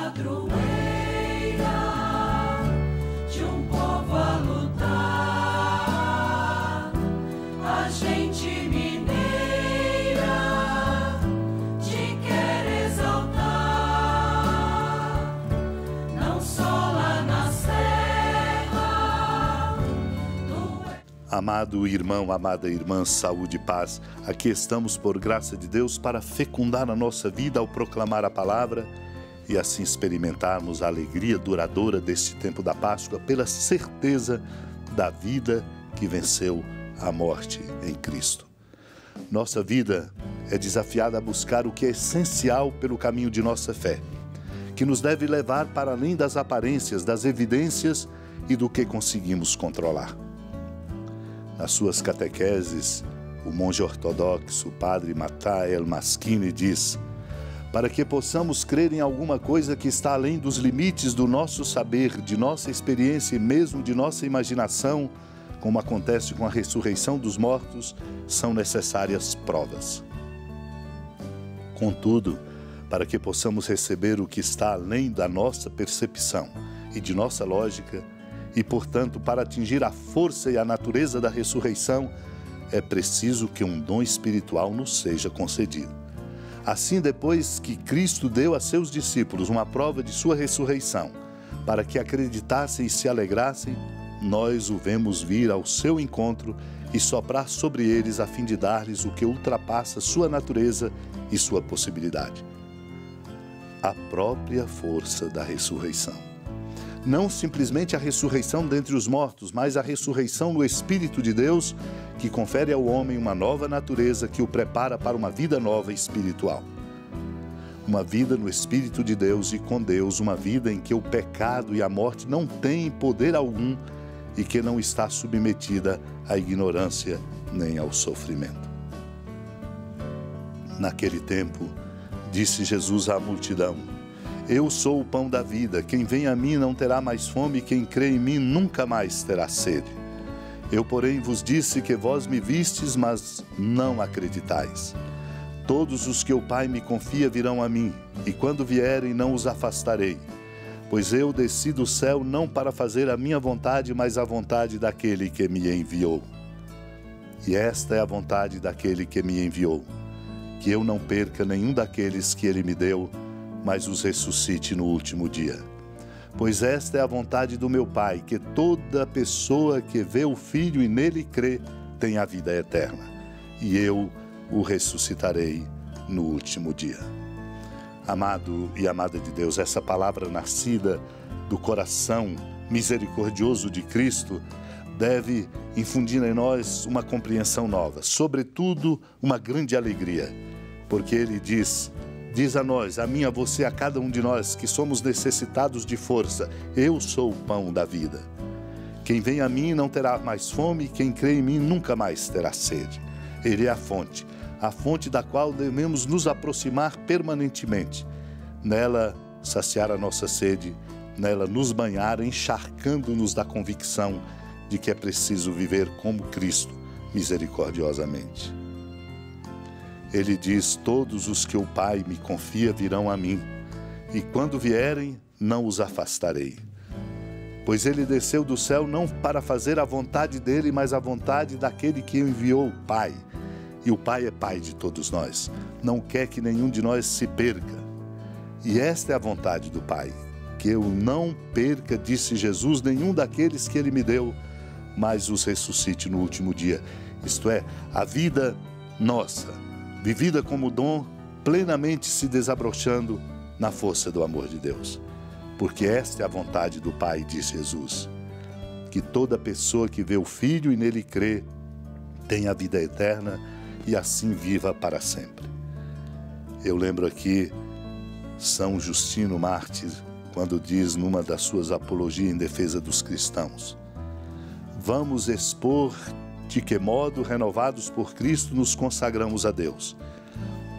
padroeira de um povo a lutar, a gente mineira te quer exaltar, não só lá na serra. Amado irmão, amada irmã, saúde e paz. Aqui estamos por graça de Deus para fecundar a nossa vida ao proclamar a palavra e assim experimentarmos a alegria duradoura deste tempo da Páscoa pela certeza da vida que venceu a morte em Cristo. Nossa vida é desafiada a buscar o que é essencial pelo caminho de nossa fé, que nos deve levar para além das aparências, das evidências e do que conseguimos controlar. Nas suas catequeses, o monge ortodoxo, padre Matteo Maschini, diz: para que possamos crer em alguma coisa que está além dos limites do nosso saber, de nossa experiência e mesmo de nossa imaginação, como acontece com a ressurreição dos mortos, são necessárias provas. Contudo, para que possamos receber o que está além da nossa percepção e de nossa lógica, e, portanto, para atingir a força e a natureza da ressurreição, é preciso que um dom espiritual nos seja concedido. Assim, depois que Cristo deu a seus discípulos uma prova de sua ressurreição, para que acreditassem e se alegrassem, nós o vemos vir ao seu encontro e soprar sobre eles a fim de dar-lhes o que ultrapassa sua natureza e sua possibilidade: a própria força da ressurreição. Não simplesmente a ressurreição dentre os mortos, mas a ressurreição no Espírito de Deus, que confere ao homem uma nova natureza que o prepara para uma vida nova espiritual. Uma vida no Espírito de Deus e com Deus, uma vida em que o pecado e a morte não têm poder algum e que não está submetida à ignorância nem ao sofrimento. Naquele tempo, disse Jesus à multidão: eu sou o pão da vida, quem vem a mim não terá mais fome, quem crê em mim nunca mais terá sede. Eu, porém, vos disse que vós me vistes, mas não acreditais. Todos os que o Pai me confia virão a mim, e quando vierem não os afastarei. Pois eu desci do céu não para fazer a minha vontade, mas a vontade daquele que me enviou. E esta é a vontade daquele que me enviou, que eu não perca nenhum daqueles que ele me deu, mas os ressuscite no último dia. Pois esta é a vontade do meu Pai, que toda pessoa que vê o Filho e nele crê tenha a vida eterna, e eu o ressuscitarei no último dia. Amado e amada de Deus, essa palavra nascida do coração misericordioso de Cristo deve infundir em nós uma compreensão nova, sobretudo uma grande alegria, porque ele diz a nós, a mim, a você, a cada um de nós que somos necessitados de força: eu sou o pão da vida. Quem vem a mim não terá mais fome, quem crê em mim nunca mais terá sede. Ele é a fonte da qual devemos nos aproximar permanentemente. Nela saciar a nossa sede, nela nos banhar, encharcando-nos da convicção de que é preciso viver como Cristo, misericordiosamente. Ele diz: todos os que o Pai me confia virão a mim, e quando vierem, não os afastarei. Pois ele desceu do céu não para fazer a vontade dele, mas a vontade daquele que enviou o Pai. E o Pai é Pai de todos nós, não quer que nenhum de nós se perca. E esta é a vontade do Pai, que eu não perca, disse Jesus, nenhum daqueles que ele me deu, mas os ressuscite no último dia. Isto é, a vida nossa, vivida como dom, plenamente se desabrochando na força do amor de Deus. Porque esta é a vontade do Pai, diz Jesus, que toda pessoa que vê o Filho e nele crê tenha a vida eterna e assim viva para sempre. Eu lembro aqui São Justino Mártir, quando diz numa das suas apologias em defesa dos cristãos: vamos expor de que modo, renovados por Cristo, nos consagramos a Deus.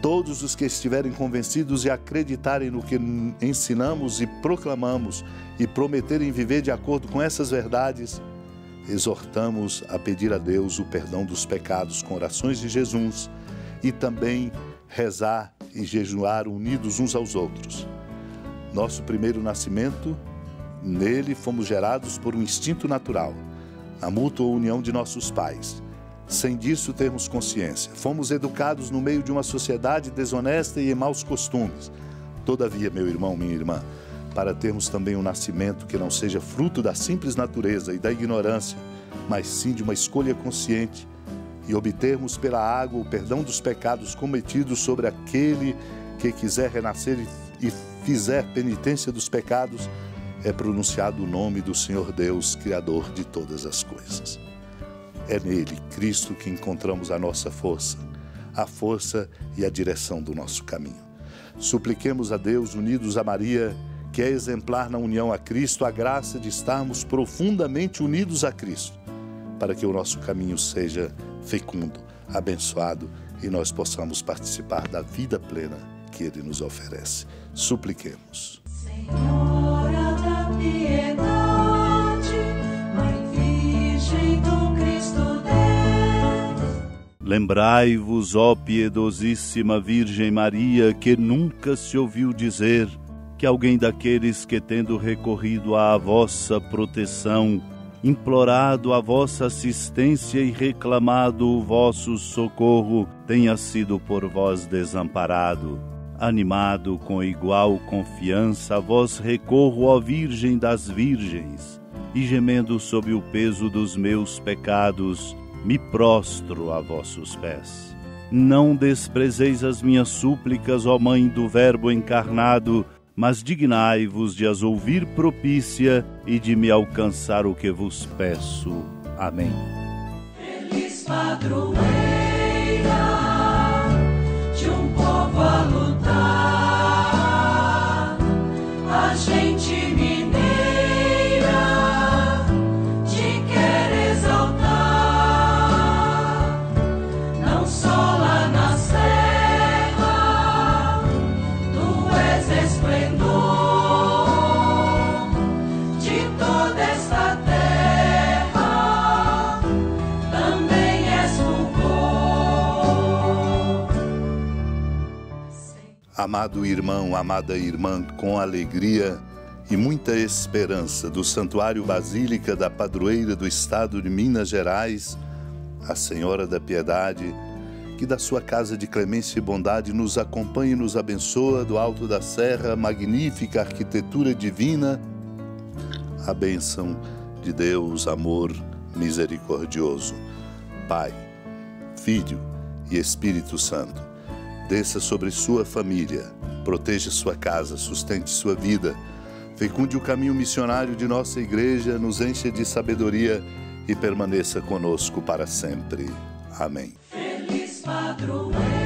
Todos os que estiverem convencidos e acreditarem no que ensinamos e proclamamos e prometerem viver de acordo com essas verdades, exortamos a pedir a Deus o perdão dos pecados com orações de Jesus e também rezar e jejuar unidos uns aos outros. Nosso primeiro nascimento, nele fomos gerados por um instinto natural, na mútua união de nossos pais. Sem disso termos consciência. Fomos educados no meio de uma sociedade desonesta e em maus costumes. Todavia, meu irmão, minha irmã, para termos também um nascimento que não seja fruto da simples natureza e da ignorância, mas sim de uma escolha consciente, e obtermos pela água o perdão dos pecados cometidos sobre aquele que quiser renascer e fizer penitência dos pecados, é pronunciado o nome do Senhor Deus, Criador de todas as coisas. É nele, Cristo, que encontramos a nossa força, a força e a direção do nosso caminho. Supliquemos a Deus, unidos a Maria, que é exemplar na união a Cristo, a graça de estarmos profundamente unidos a Cristo, para que o nosso caminho seja fecundo, abençoado e nós possamos participar da vida plena que Ele nos oferece. Supliquemos. Senhora da piedade, Mãe Virgem do Cristo Deus. Lembrai-vos, ó piedosíssima Virgem Maria, que nunca se ouviu dizer que alguém daqueles que, tendo recorrido à vossa proteção, implorado a vossa assistência e reclamado o vosso socorro, tenha sido por vós desamparado. Animado com igual confiança, a vós recorro, ó Virgem das Virgens, e gemendo sob o peso dos meus pecados, me prostro a vossos pés. Não desprezeis as minhas súplicas, ó Mãe do Verbo encarnado, mas dignai-vos de as ouvir propícia e de me alcançar o que vos peço. Amém. Feliz padroeira de um povo a lutar, a gente mineira te quer exaltar, não só lá na serra, tu és esplendor de toda esta terra, também és fulgor. Amado irmão, amada irmã, com alegria e muita esperança do Santuário Basílica da Padroeira do Estado de Minas Gerais, a Senhora da Piedade, que da sua casa de clemência e bondade nos acompanhe e nos abençoa do alto da serra, magnífica arquitetura divina, a bênção de Deus, amor misericordioso, Pai, Filho e Espírito Santo, desça sobre sua família, proteja sua casa, sustente sua vida, fecunde o caminho missionário de nossa igreja, nos encha de sabedoria e permaneça conosco para sempre. Amém. Feliz padroeira